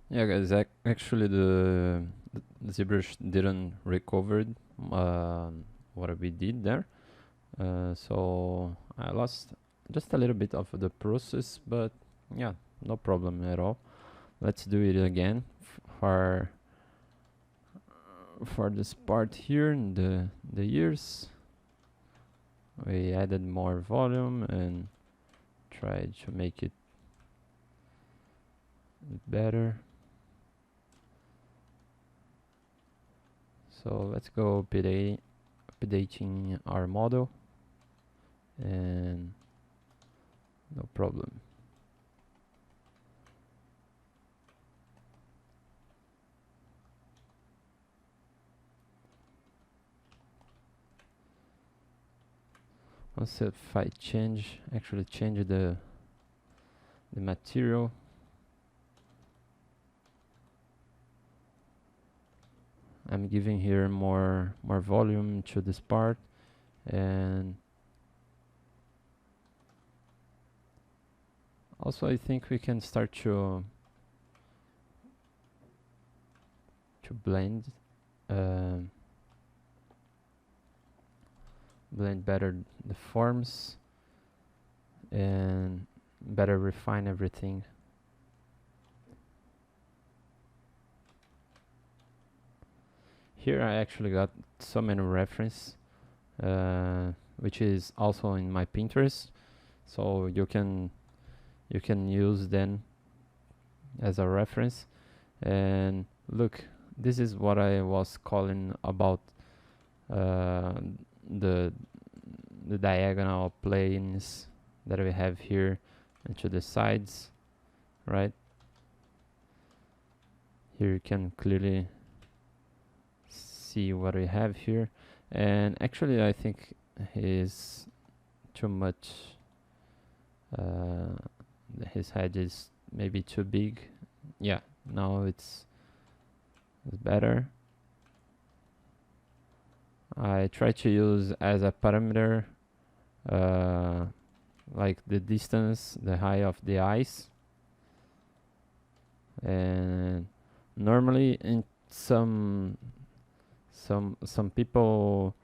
Yeah, guys. Actually, the ZBrush didn't recover what we did there. So I lost just a little bit of the process, but yeah, no problem at all. Let's do it again for this part here in the years. We added more volume and tried to make it better. So let's go updating our model, and no problem. Also, if I actually change the material, I'm giving here more volume to this part, and also I think we can start to um blend better the forms and better refine everything. Here I actually got so many reference, which is also in my Pinterest, so you can use them as a reference. And look, this is what I was calling about uh, the the diagonal planes that we have here and to the sides, right? Here you can clearly see what we have here, and actually I think is too much. Uh, his head is maybe too big. Yeah, now it's better. I try to use as a parameter uh, like the distance, the height of the eyes, and normally in some people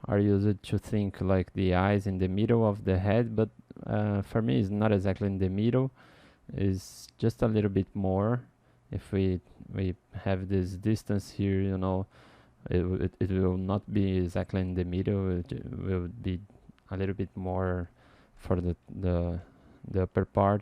are used to think like the eyes in the middle of the head, but for me it's not exactly in the middle. It's just a little bit more. If we have this distance here, it will not be exactly in the middle. It will be a little bit more for the upper part.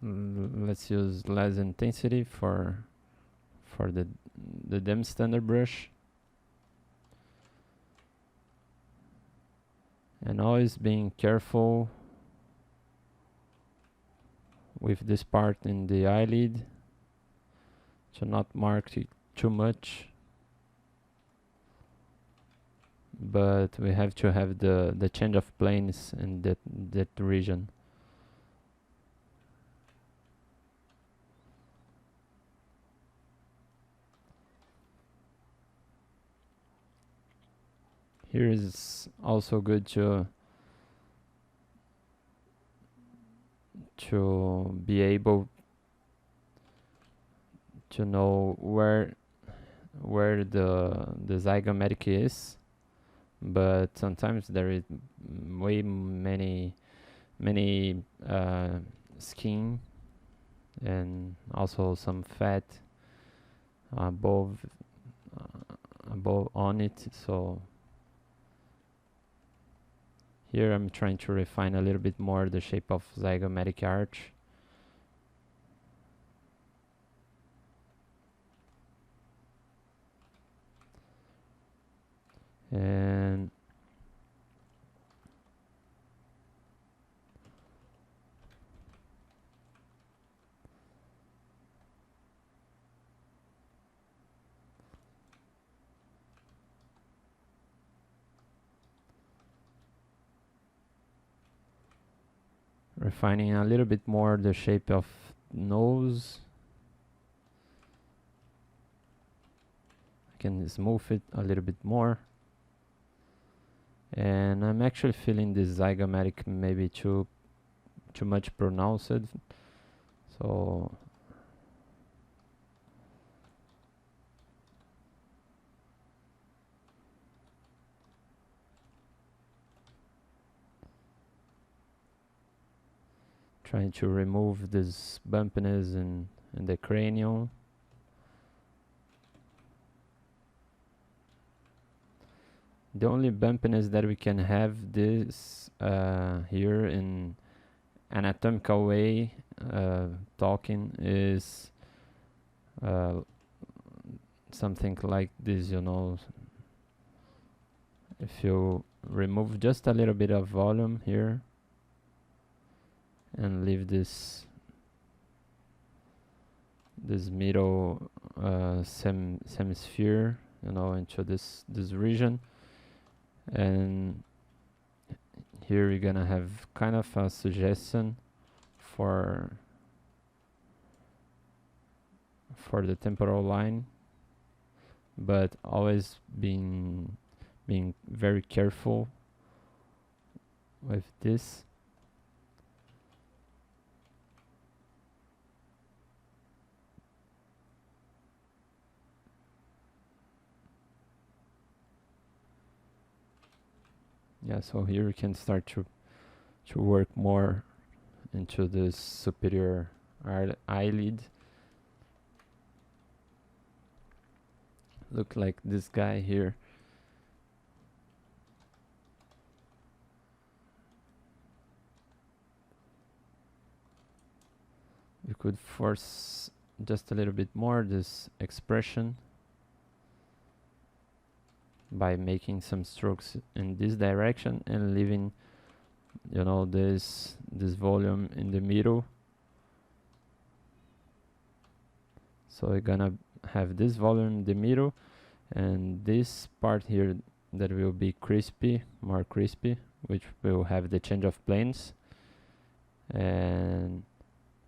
Let's use less intensity for the dim standard brush, and always being careful with this part in the eyelid to not mark it too much, but we have to have the change of planes in that region. Here is also good to be able to know where the zygomatic is, but sometimes there is way many skin and also some fat above above on it. So here I'm trying to refine a little bit more the shape of zygomatic arch. And refining a little bit more the shape of nose. I can smooth it a little bit more. And I'm actually feeling this zygomatic maybe too much pronounced, so trying to remove this bumpiness in the cranium. The only bumpiness that we can have this here in anatomical way talking is something like this, you know. If you remove just a little bit of volume here and leave this middle semisphere, you know, into this region, and here you're gonna have kind of a suggestion for the temporal line, but always being very careful with this. Yeah, so here we can start to work more into this superior eyelid. Look like this guy here. We could force just a little bit more this expression by making some strokes in this direction and leaving, you know, this volume in the middle. So we're gonna have this volume in the middle, and this part here that will be crispy, more crispy, which will have the change of planes. And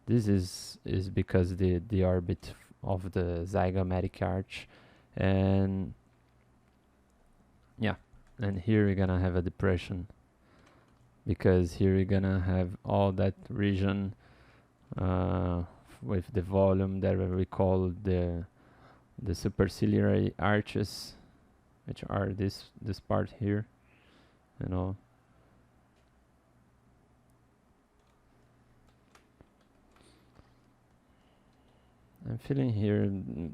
this is because the orbit of the zygomatic arch, and yeah, and here we're gonna have a depression because here we're gonna have all that region with the volume that we call the superciliary arches, which are this part here, you know. I'm feeling here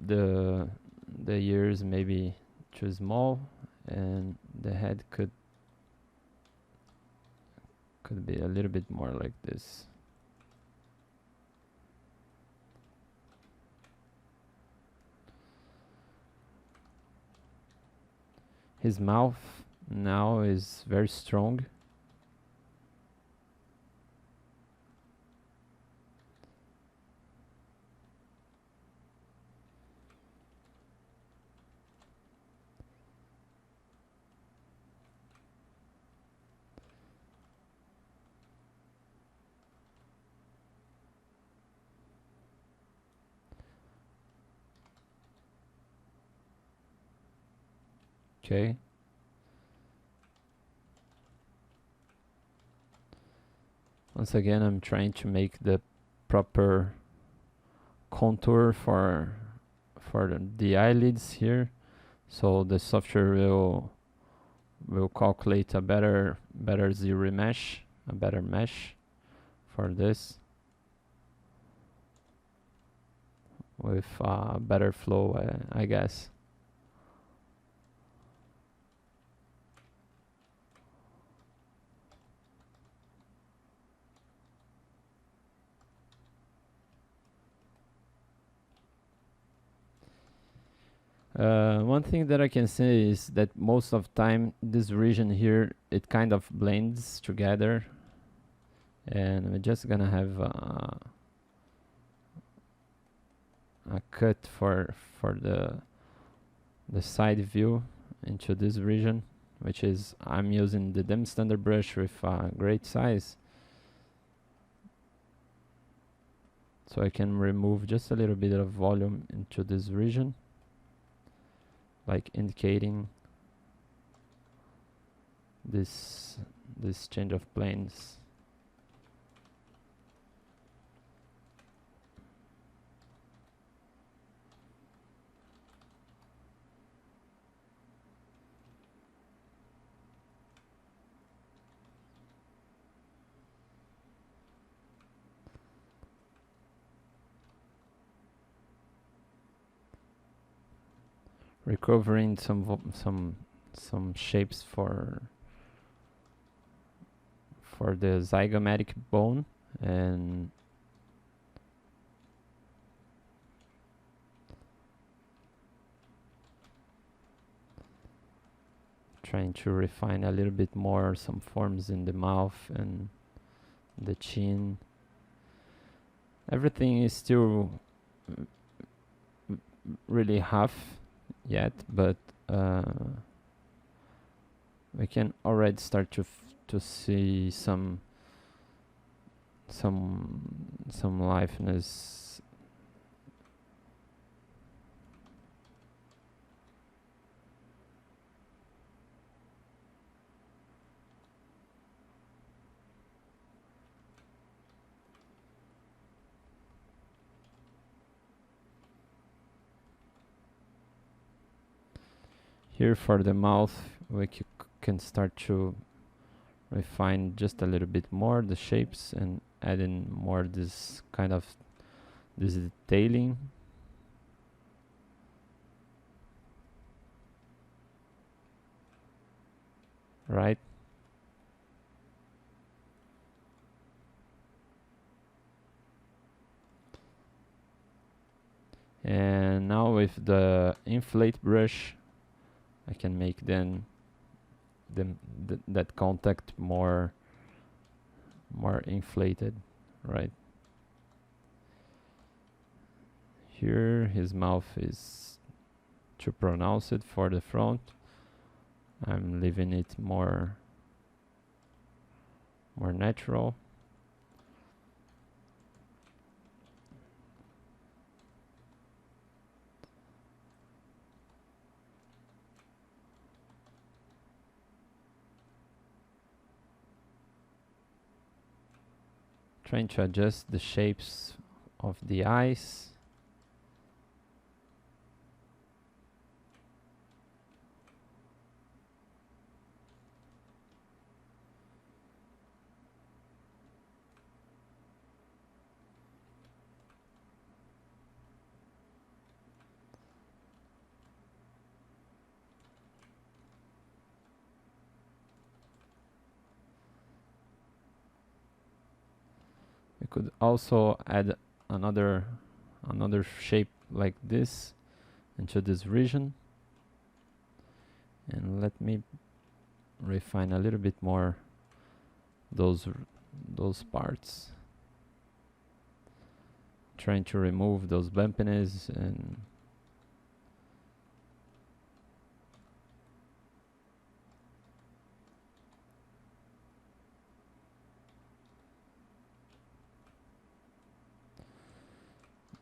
the ears maybe too small, and the head could be a little bit more like this. His mouth now is very strong. Okay. Once again, I'm trying to make the proper contour for the eyelids here, so the software will calculate a better zero mesh, a better mesh for this with better flow, I guess. One thing that I can say is that most of time this region here, it kind of blends together, and we're just gonna have a cut for the side view into this region, which is I'm using the DEM standard brush with great size. So I can remove just a little bit of volume into this region, like indicating this change of planes. Recovering some shapes for the zygomatic bone, and trying to refine a little bit more some forms in the mouth and the chin. Everything is still really half yet, but we can already start to see some liveness. Here for the mouth, we can start to refine just a little bit more the shapes and add in more this kind of this detailing. Right? And now with the inflate brush, I can make then that contact more inflated, right? Here his mouth is too pronounced for the front. I'm leaving it more natural. Trying to adjust the shapes of the eyes. We could also add another shape like this into this region, and let me refine a little bit more those parts, trying to remove those bumpiness and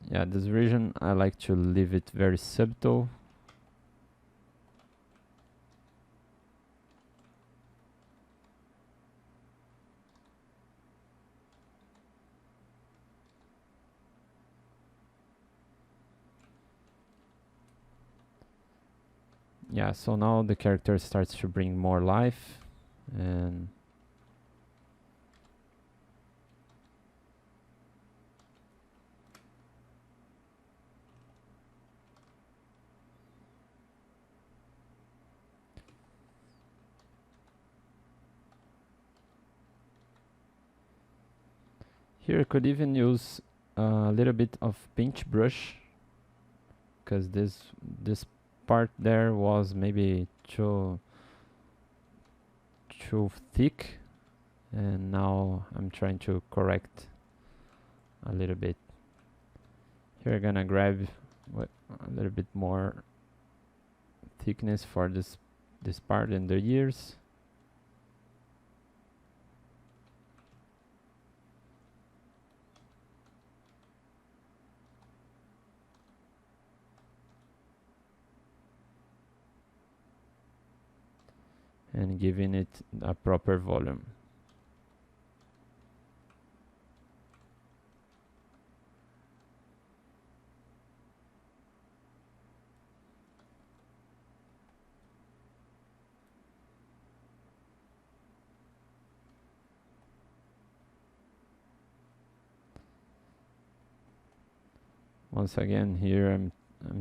yeah, this region I like to leave it very subtle. Yeah, so now the character starts to bring more life, and here I could even use a little bit of pinch brush, because this part there was maybe too thick, and now I'm trying to correct a little bit. Here I'm gonna grab a little bit more thickness for this part in the ears. and giving it a proper volume. Once again, here I'm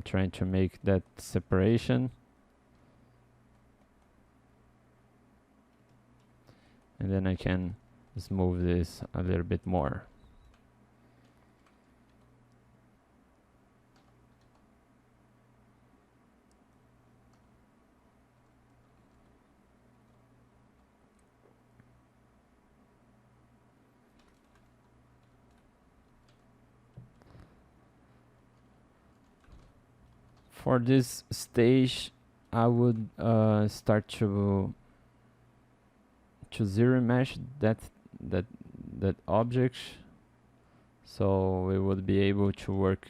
trying to make that separation, and then I can smooth this a little bit more. For this stage, I would start to zero mesh that object, so we would be able to work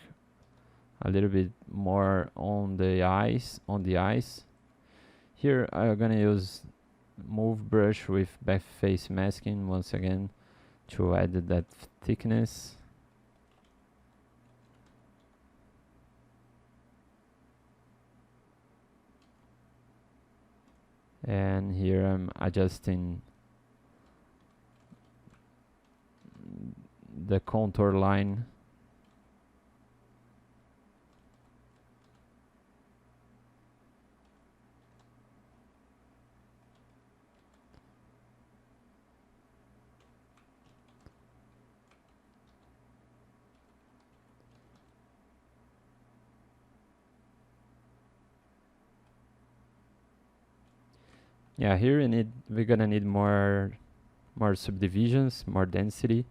a little bit more on the eyes. Here I'm gonna use move brush with backface masking once again to add that thickness. And here I'm adjusting the contour line. Yeah, here we're gonna need more subdivisions, more density.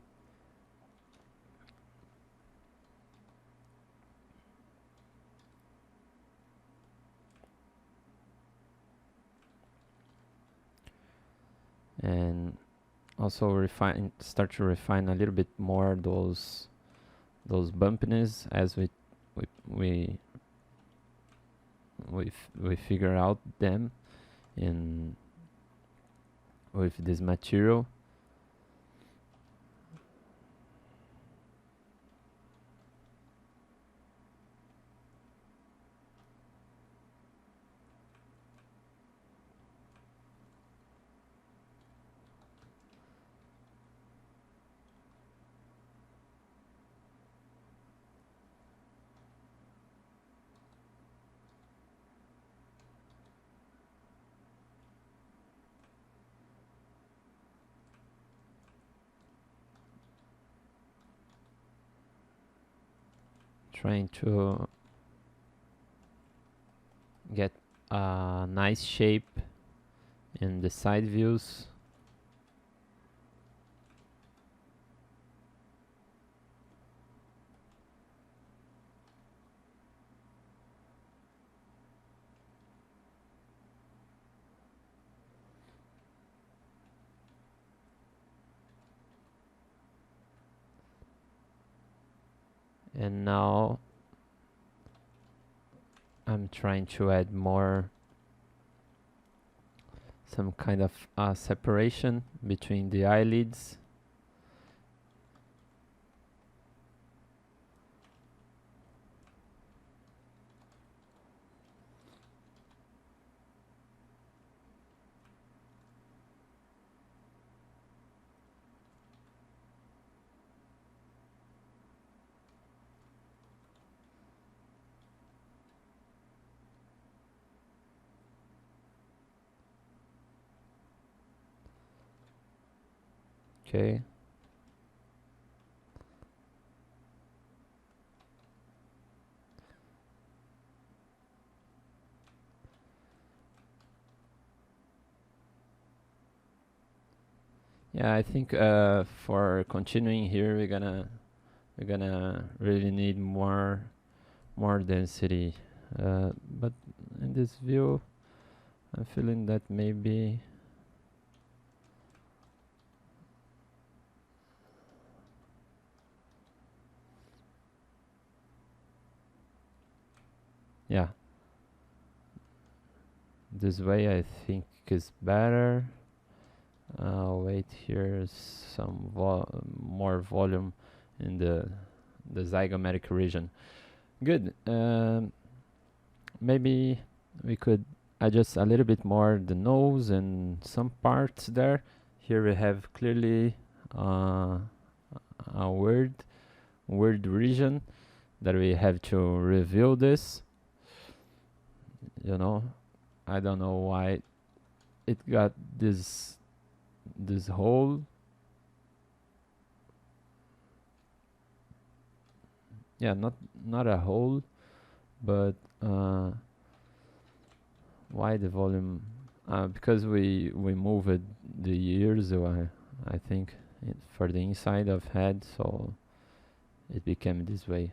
And also start to refine a little bit more those bumpiness as we figure out them in with this material. Trying to get a nice shape in the side views. And now I'm trying to add some kind of separation between the eyelids. Okay. Yeah, I think for continuing here, we're gonna really need more density. But in this view, I'm feeling that maybe this way I think is better. Wait, here some more volume in the zygomatic region. Good. Maybe we could adjust a little bit more the nose and some parts there. Here we have clearly a word region that we have to reveal this. You know, I don't know why it got this hole. Yeah, not a hole, but why the volume? Because we moved the ears, I think, for the inside of head, so it became this way.